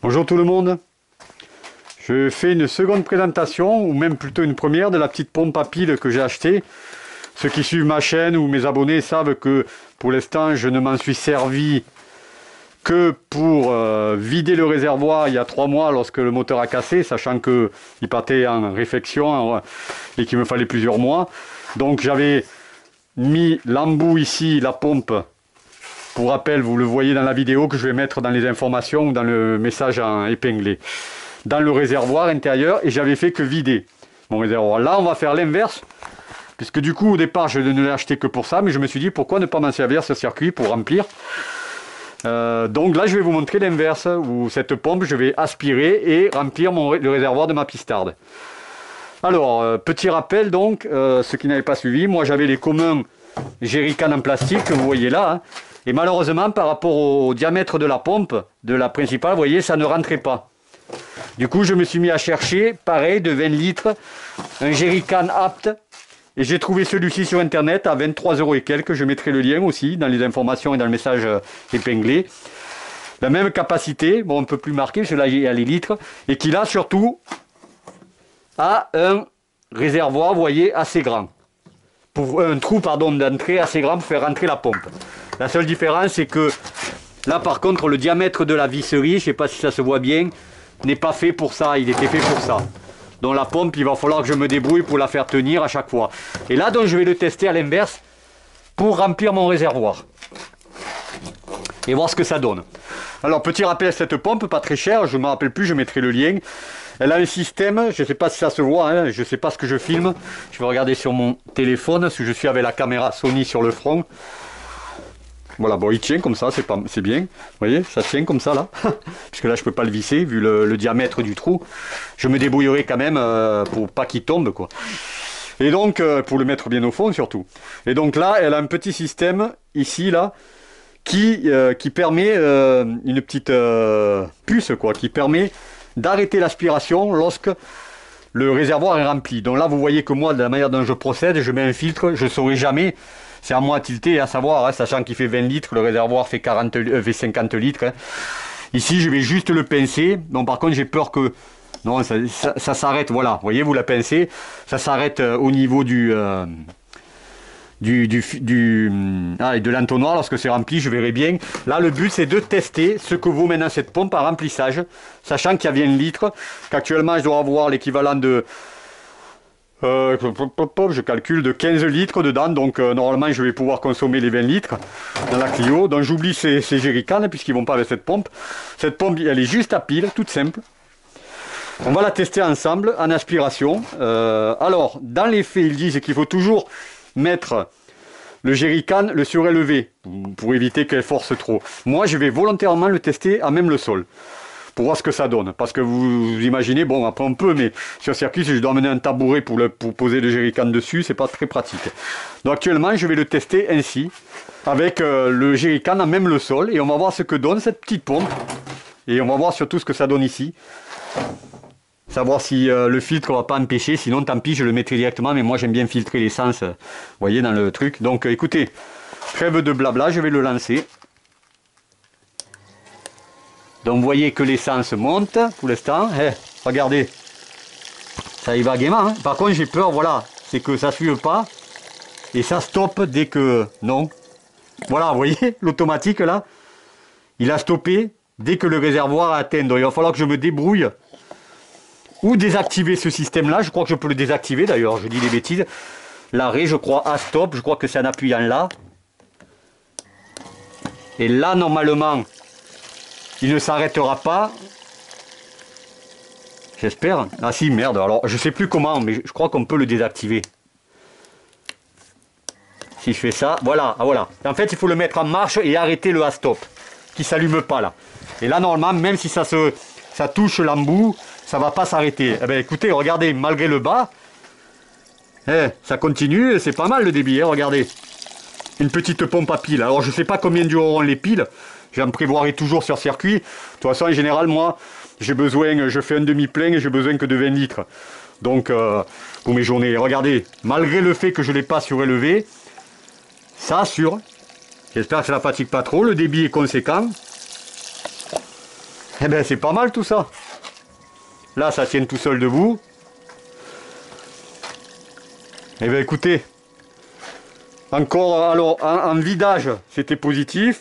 Bonjour tout le monde. Je fais une seconde présentation, ou même plutôt une première, de la petite pompe à piles que j'ai achetée. Ceux qui suivent ma chaîne ou mes abonnés savent que pour l'instant je ne m'en suis servi que pour vider le réservoir il y a 3 mois lorsque le moteur a cassé, sachant qu'il partait en réfection et qu'il me fallait plusieurs mois. Donc j'avais mis l'embout ici, la pompe. Pour rappel, vous le voyez dans la vidéo que je vais mettre dans les informations ou dans le message épinglé. Dans le réservoir intérieur, et j'avais fait que vider mon réservoir. Là, on va faire l'inverse, puisque du coup, au départ, je ne l'ai acheté que pour ça, mais je me suis dit, pourquoi ne pas m'en servir ce circuit pour remplir. Donc là, je vais vous montrer l'inverse, où cette pompe, je vais aspirer et remplir le réservoir de ma pistarde. Alors, petit rappel donc, ceux qui n'avaient pas suivi, moi j'avais les communs jerrycans en plastique que vous voyez là, hein. Et malheureusement, par rapport au diamètre de la pompe, de la principale, vous voyez, ça ne rentrait pas. Du coup, je me suis mis à chercher, pareil, de 20 litres, un jerrycan apte. Et j'ai trouvé celui-ci sur Internet à 23 € et quelques. Je mettrai le lien aussi dans les informations et dans le message épinglé. La même capacité, bon, un peu plus marqué, parce que là, il y a les litres. Et qui, là, surtout, a un réservoir, vous voyez, assez grand. Pour un trou, pardon, d'entrée assez grand pour faire rentrer la pompe. La seule différence, c'est que là, par contre, le diamètre de la visserie, je ne sais pas si ça se voit bien, n'est pas fait pour ça. Il était fait pour ça. Donc la pompe, il va falloir que je me débrouille pour la faire tenir à chaque fois. Et là, donc, je vais le tester à l'inverse pour remplir mon réservoir. Et voir ce que ça donne. Alors, petit rappel à cette pompe, pas très chère, je ne me rappelle plus, je mettrai le lien. Elle a un système, je ne sais pas si ça se voit, hein, je ne sais pas ce que je filme. Je vais regarder sur mon téléphone, parce que je suis avec la caméra Sony sur le front. Voilà, bon, il tient comme ça, c'est bien. Vous voyez, ça tient comme ça, là. Puisque là, je ne peux pas le visser, vu le diamètre du trou. Je me débrouillerai quand même pour pas qu'il tombe, quoi. Et donc, pour le mettre bien au fond, surtout. Et donc là, elle a un petit système, ici, là, qui permet une petite puce, quoi, qui permet d'arrêter l'aspiration lorsque le réservoir est rempli. Donc là, vous voyez que moi, de la manière dont je procède, je mets un filtre, je ne saurai jamais. C'est à moi à tilter, à savoir, hein, sachant qu'il fait 20 litres, le réservoir fait 50 litres. Hein. Ici, je vais juste le pincer. Donc par contre, j'ai peur que... Non, ça s'arrête, voilà. Vous voyez, vous la pincez. Ça s'arrête au niveau de l'entonnoir. Lorsque c'est rempli, je verrai bien. Là, le but, c'est de tester ce que vaut maintenant cette pompe à remplissage. Sachant qu'il y a 20 litres. Qu'actuellement, je dois avoir l'équivalent de... je calcule de 15 litres dedans, donc normalement je vais pouvoir consommer les 20 litres dans la Clio. Donc j'oublie ces jerrycans puisqu'ils vont pas avec cette pompe. Cette pompe, elle est juste à pile, toute simple. On va la tester ensemble en aspiration. Alors, dans les faits, ils disent qu'il faut toujours mettre le jerrycan le surélevé pour éviter qu'elle force trop. Moi, je vais volontairement le tester à même le sol, pour voir ce que ça donne. Parce que vous imaginez, bon, après on peut, mais sur circuit, si je dois amener un tabouret pour poser le jerrycan dessus, c'est pas très pratique. Donc actuellement, je vais le tester ainsi, avec le jerrycan à même le sol, et on va voir ce que donne cette petite pompe. Et on va voir surtout ce que ça donne ici. Savoir si le filtre ne va pas empêcher, sinon tant pis, je le mettrai directement, mais moi j'aime bien filtrer l'essence, vous voyez, dans le truc. Donc écoutez, trêve de blabla, je vais le lancer. Donc vous voyez que l'essence monte pour l'instant. Eh, regardez, ça y va gaiement. Hein. Par contre j'ai peur, voilà, c'est que ça ne suive pas. Et ça stoppe dès que... Non. Voilà, vous voyez, l'automatique là, il a stoppé dès que le réservoir a atteint. Donc il va falloir que je me débrouille. Ou désactiver ce système là. Je crois que je peux le désactiver d'ailleurs, je dis des bêtises. L'arrêt, je crois, à stop. Je crois que c'est en appuyant là. Et là, normalement... il ne s'arrêtera pas. J'espère. Ah si, merde. Alors, je sais plus comment, mais je crois qu'on peut le désactiver. Si je fais ça, voilà. Ah, voilà. En fait, il faut le mettre en marche et arrêter le à stop. Qui ne s'allume pas là. Et là, normalement, même si ça touche l'embout, ça ne va pas s'arrêter. Eh bien, écoutez, regardez, malgré le bas, ça continue. C'est pas mal le débit, hein, regardez. Une petite pompe à pile. Alors, je ne sais pas combien dureront les piles. J'en prévoirai toujours sur circuit. De toute façon, en général, moi, j'ai besoin, je fais un demi-plein et j'ai besoin que de 20 litres. Donc, pour mes journées. Regardez, malgré le fait que je ne l'ai pas surélevé, ça assure. J'espère que ça ne la fatigue pas trop. Le débit est conséquent. Eh ben c'est pas mal tout ça. Là ça tient tout seul debout. Eh ben écoutez, encore alors en vidage c'était positif.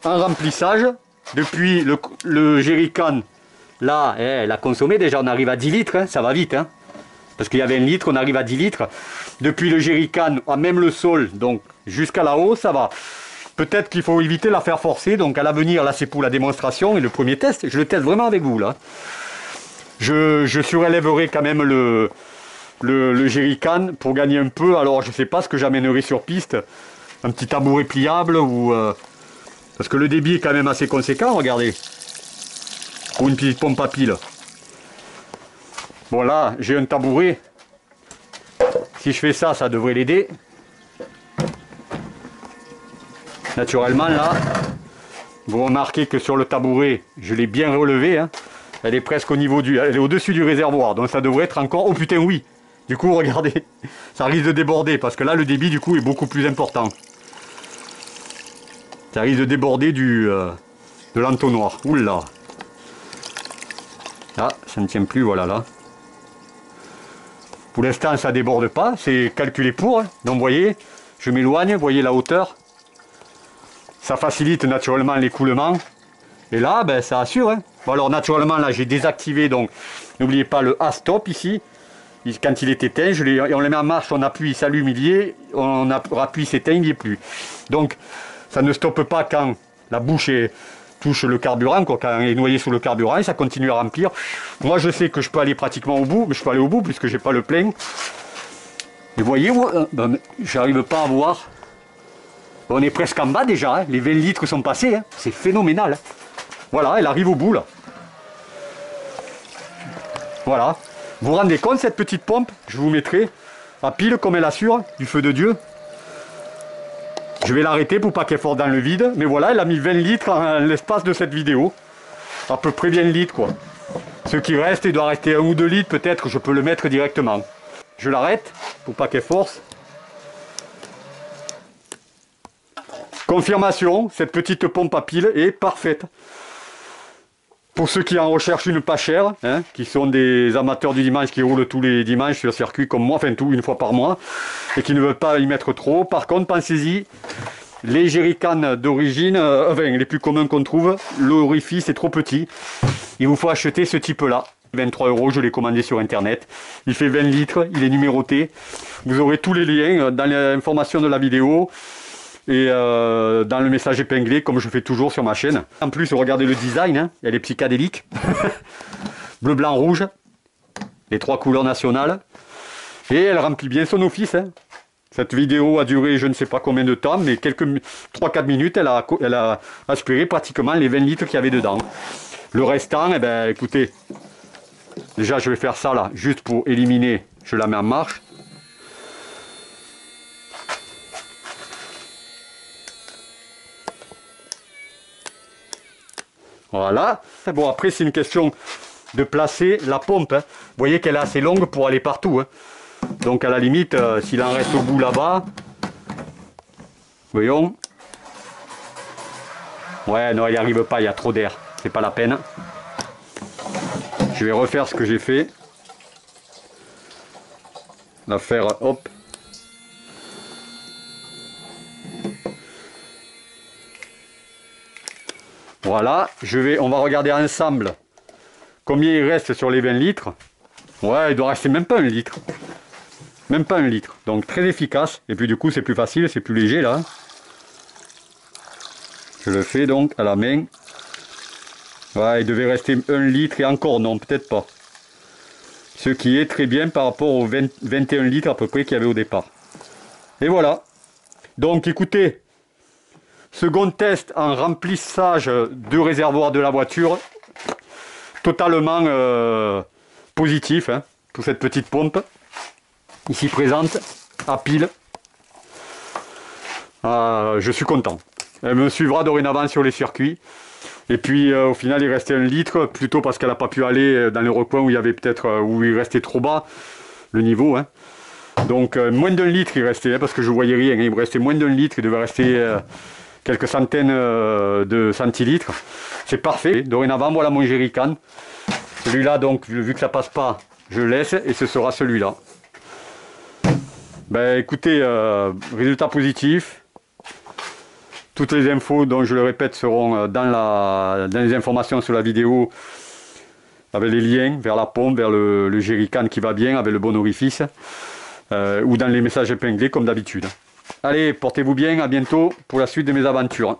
En remplissage, depuis le jerrycan, là, elle a consommé déjà, on arrive à 10 litres, hein, ça va vite. Hein, parce qu'il y avait 1 litre, on arrive à 10 litres. Depuis le jerrycan, à même le sol, donc jusqu'à là-haut, ça va. Peut-être qu'il faut éviter de la faire forcer, donc à l'avenir, là c'est pour la démonstration et le premier test, je le teste vraiment avec vous là. Je surélèverai quand même le jerrycan pour gagner un peu, alors je ne sais pas ce que j'amènerai sur piste, un petit tabouret pliable ou... parce que le débit est quand même assez conséquent, regardez. Pour une petite pompe à pile. Bon là, j'ai un tabouret. Si je fais ça, ça devrait l'aider. Naturellement là, vous remarquez que sur le tabouret, je l'ai bien relevé. Hein. Elle est presque au niveau du... Elle est au-dessus du réservoir. Donc ça devrait être encore... Oh putain oui. Du coup, regardez. Ça risque de déborder. Parce que là, le débit du coup est beaucoup plus important. Ça risque de déborder de l'entonnoir. Oula. Ah, ça ne tient plus, voilà là. Pour l'instant, ça ne déborde pas. C'est calculé pour. Hein. Donc, vous voyez, je m'éloigne. Vous voyez la hauteur. Ça facilite naturellement l'écoulement. Et là, ben, ça assure. Hein. Bon, alors, naturellement, là, j'ai désactivé. Donc, n'oubliez pas le A-stop ici. Quand il est éteint, on le met en marche, on appuie, il s'allume, il y est. On appuie, il s'éteint, il n'y est plus. Donc, ça ne stoppe pas quand la bouche touche le carburant, quoi, quand elle est noyée sous le carburant, et ça continue à remplir. Moi, je sais que je peux aller pratiquement au bout, mais je peux aller au bout puisque j'ai pas le plein. Et vous voyez, ben, j'arrive pas à voir. On est presque en bas déjà, hein. Les 20 litres sont passés, hein. C'est phénoménal. Hein. Voilà, elle arrive au bout là. Voilà. Vous vous rendez compte, cette petite pompe, je vous mettrai à pile comme elle assure, du feu de Dieu. Je vais l'arrêter pour pas qu'elle sorte dans le vide. Mais voilà, elle a mis 20 litres en l'espace de cette vidéo. À peu près 20 litres quoi. Ce qui reste, il doit rester 1 ou 2 litres peut-être, je peux le mettre directement. Je l'arrête pour pas qu'elle force. Confirmation, cette petite pompe à pile est parfaite. Pour ceux qui en recherchent une pas chère, hein, qui sont des amateurs du dimanche qui roulent tous les dimanches sur le circuit comme moi, enfin tout une fois par mois, et qui ne veulent pas y mettre trop. Par contre, pensez-y, les jerrycans d'origine, enfin les plus communs qu'on trouve, l'orifice est trop petit. Il vous faut acheter ce type-là. 23 €, je l'ai commandé sur internet. Il fait 20 litres, il est numéroté. Vous aurez tous les liens dans l'information de la vidéo. Et dans le message épinglé, comme je fais toujours sur ma chaîne. En plus, regardez le design, hein, elle est psychédélique. Bleu, blanc, rouge. Les 3 couleurs nationales. Et elle remplit bien son office. Hein. Cette vidéo a duré je ne sais pas combien de temps, mais 3-4 minutes, elle a aspiré pratiquement les 20 litres qu'il y avait dedans. Le restant, eh ben, écoutez, déjà je vais faire ça là, juste pour éliminer, je la mets en marche. Voilà. Bon, après, c'est une question de placer la pompe. Hein. Vous voyez qu'elle est assez longue pour aller partout. Hein. Donc, à la limite, s'il en reste au bout là-bas, voyons. Ouais, non, il n'y arrive pas, il y a trop d'air. C'est pas la peine. Je vais refaire ce que j'ai fait. La faire, hop. Voilà, on va regarder ensemble combien il reste sur les 20 litres. Ouais, il doit rester même pas 1 litre. Même pas 1 litre. Donc très efficace. Et puis du coup, c'est plus facile, c'est plus léger là. Je le fais donc à la main. Ouais, il devait rester 1 litre et encore non, peut-être pas. Ce qui est très bien par rapport aux 21 litres à peu près qu'il y avait au départ. Et voilà. Donc écoutez. Second test en remplissage de réservoir de la voiture, totalement positif hein, pour cette petite pompe, ici présente, à pile. Je suis content. Elle me suivra dorénavant sur les circuits. Et puis au final il restait 1 litre, plutôt parce qu'elle n'a pas pu aller dans le recoin où il y avait peut-être, où il restait trop bas le niveau. Hein. Donc moins d'1 litre il restait, hein, parce que je voyais rien, hein, il me restait moins d'1 litre, il devait rester... quelques centaines de centilitres. C'est parfait. Dorénavant, voilà mon jerrycan. Celui-là, donc, vu que ça passe pas, je laisse et ce sera celui-là. Ben écoutez, résultat positif. Toutes les infos, dont je le répète, seront dans les informations sur la vidéo, avec les liens vers la pompe, vers le jerrycan qui va bien, avec le bon orifice, ou dans les messages épinglés comme d'habitude. Allez, portez-vous bien, à bientôt pour la suite de mes aventures.